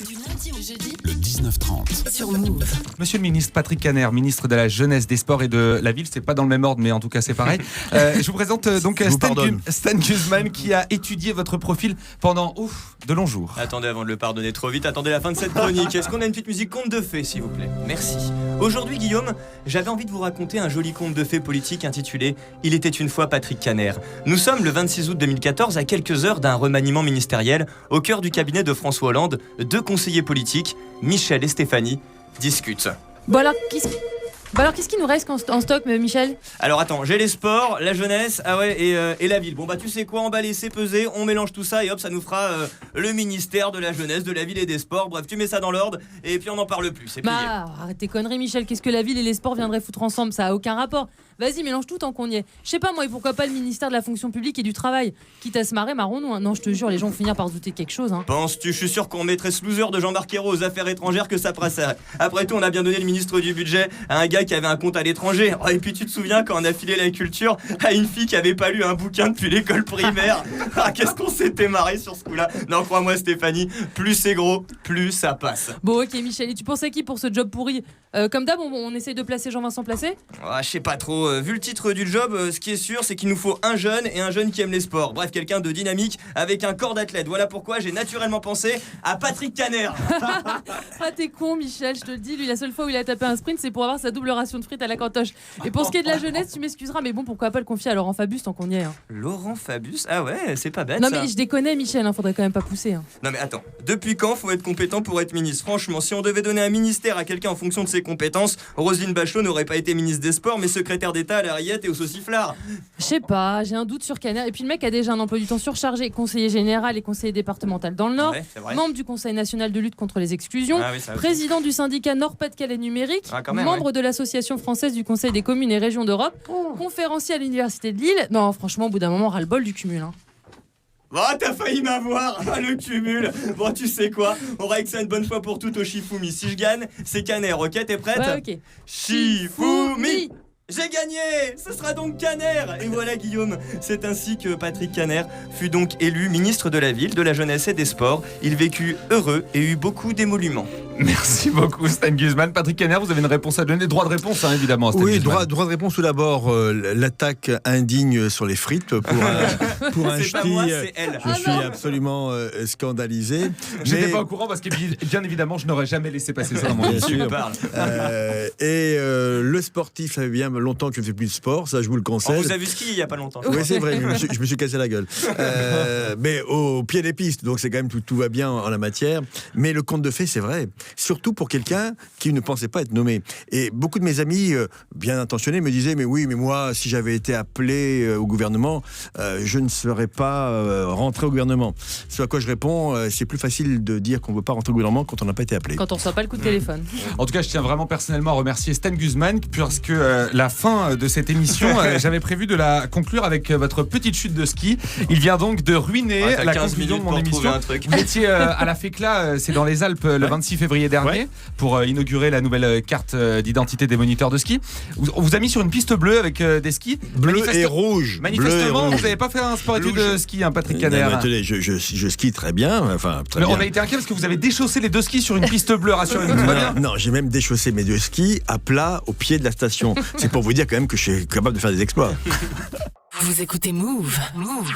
Du lundi au jeudi, le 19-30. sur Move. Monsieur le ministre Patrick Kanner, ministre de la Jeunesse, des Sports et de la Ville, c'est pas dans le même ordre, mais en tout cas c'est pareil. Je vous présente donc Stan Guzman qui a étudié votre profil pendant de longs jours. Attendez, avant de le pardonner trop vite, attendez la fin de cette chronique. Est-ce qu'on a une petite musique conte de fées, s'il vous plaît? Merci. Aujourd'hui, Guillaume, j'avais envie de vous raconter un joli conte de fées politique intitulé « Il était une fois Patrick Kanner ». Nous sommes le 26 août 2014, à quelques heures d'un remaniement ministériel. Au cœur du cabinet de François Hollande, deux conseillers politiques, Michel et Stéphanie, discutent. Bon alors, qu'est-ce qui nous reste en stock, Michel? Alors attends, j'ai les sports, la jeunesse, et la ville. Bon bah tu sais quoi, emballer, c'est peser, on mélange tout ça et hop, ça nous fera le ministère de la jeunesse, de la ville et des sports. Bref, tu mets ça dans l'ordre et puis on n'en parle plus, c'est plié. Arrête tes conneries, Michel, qu'est-ce que la ville et les sports viendraient foutre ensemble? Ça a aucun rapport. Vas-y, mélange tout tant qu'on y est. Je sais pas moi, et pourquoi pas le ministère de la fonction publique et du travail? Quitte à se marrer, marrons-nous. Hein. Non, je te jure, les gens vont finir par se douter de quelque chose. Hein. Penses-tu, je suis sûr qu'on mettrait ce loser de Jean-Marc Ayrault aux affaires étrangères que ça passerait. Après tout, on a bien donné le ministre du budget à un gars qui avait un compte à l'étranger. Oh, et puis tu te souviens quand on a filé la culture à une fille qui avait pas lu un bouquin depuis l'école primaire? Ah, qu'est-ce qu'on s'était marré sur ce coup-là. Non, crois-moi Stéphanie, plus c'est gros, plus ça passe. Bon, ok Michel, et tu penses à qui pour ce job pourri? Comme d'hab, on essaye de placer Jean-Vincent Placé? Je sais pas trop, vu le titre du job, ce qui est sûr, c'est qu'il nous faut un jeune et un jeune qui aime les sports. Bref, quelqu'un de dynamique avec un corps d'athlète. Voilà pourquoi j'ai naturellement pensé à Patrick Kanner. Ah, t'es con, Michel, je te le dis. Lui, la seule fois où il a tapé un sprint, c'est pour avoir sa double ration de frites à la cantoche. Et pour ce qui est de la jeunesse, tu m'excuseras, mais bon, pourquoi pas le confier à Laurent Fabius tant qu'on y est. Hein. Laurent Fabius? Ah ouais, c'est pas bête. Non, ça. mais je déconne, Michel, hein, faudrait quand même pas pousser. Hein. Non, mais attends, depuis quand faut être compétent pour être ministre? Franchement, si on devait donner un ministère à quelqu'un en fonction de ses compétences, Roselyne Bachelot n'aurait pas été ministre des Sports, mais secrétaire d'État à la rillette et au sauciflard. Je sais pas, j'ai un doute sur Kanner. Et puis le mec a déjà un emploi du temps surchargé, conseiller général et conseiller départemental dans le Nord, membre du Conseil national de lutte contre les exclusions, président du syndicat Nord-Pas-de-Calais numérique, membre de l'Association française du Conseil des communes et régions d'Europe, conférencier à l'Université de Lille. Non, franchement, au bout d'un moment, ras-le-bol du cumul. Hein. Oh, t'as failli m'avoir, le cumul. Bon, tu sais quoi, on règle ça une bonne fois pour toutes au Shifumi. Si je gagne, c'est Kanner, ok? T'es prête? Ouais, ok. Shifumi! J'ai gagné! Ce sera donc Kanner! Et voilà Guillaume, c'est ainsi que Patrick Kanner fut donc élu ministre de la Ville, de la Jeunesse et des Sports. Il vécut heureux et eut beaucoup d'émoluments. Merci beaucoup Stan Guzman. Patrick Kanner, vous avez une réponse à donner. Droit de réponse, hein, évidemment. Stan Oui, Guzman. droit de réponse tout d'abord. L'attaque indigne sur les frites pour un C'est ch'ti. pas moi, c'est elle. Je suis absolument scandalisé. J'étais pas au courant parce que bien évidemment, je n'aurais jamais laissé passer ça dans mon Bien émission. sûr. Le sportif, ça fait bien longtemps que je ne fais plus de sport, ça je vous le conseille. Vous avez vu ski il y a pas longtemps. Oui, c'est vrai, je me suis cassé la gueule. Mais au pied des pistes, donc c'est quand même tout va bien en la matière. Mais le conte de fées, c'est vrai. Surtout pour quelqu'un qui ne pensait pas être nommé. Et beaucoup de mes amis, bien intentionnés, me disaient, mais moi, si j'avais été appelé au gouvernement, je ne serais pas rentré au gouvernement. Ce à quoi je réponds, c'est plus facile de dire qu'on ne veut pas rentrer au gouvernement quand on n'a pas été appelé. Quand on reçoit pas le coup de téléphone. En tout cas, je tiens vraiment personnellement à remercier Stan Guzman, puisque la fin de cette émission, j'avais prévu de la conclure avec votre petite chute de ski. Il vient donc de ruiner la conclusion de mon émission. Vous étiez à la FECLA, c'est dans les Alpes, le 26 février dernier, pour inaugurer la nouvelle carte d'identité des moniteurs de ski. On vous a mis sur une piste bleue avec des skis. Bleu et rouge. Manifestement, vous n'avez pas fait un sport études de ski, hein, Patrick Kanner. Attendez, je skie très bien. Très bien. On a été inquiet parce que vous avez déchaussé les deux skis sur une piste bleue, rassurez-vous. Non, j'ai même déchaussé mes deux skis à plat au pied de la station. C'est pour vous dire quand même que je suis capable de faire des exploits. Vous écoutez Move. Move.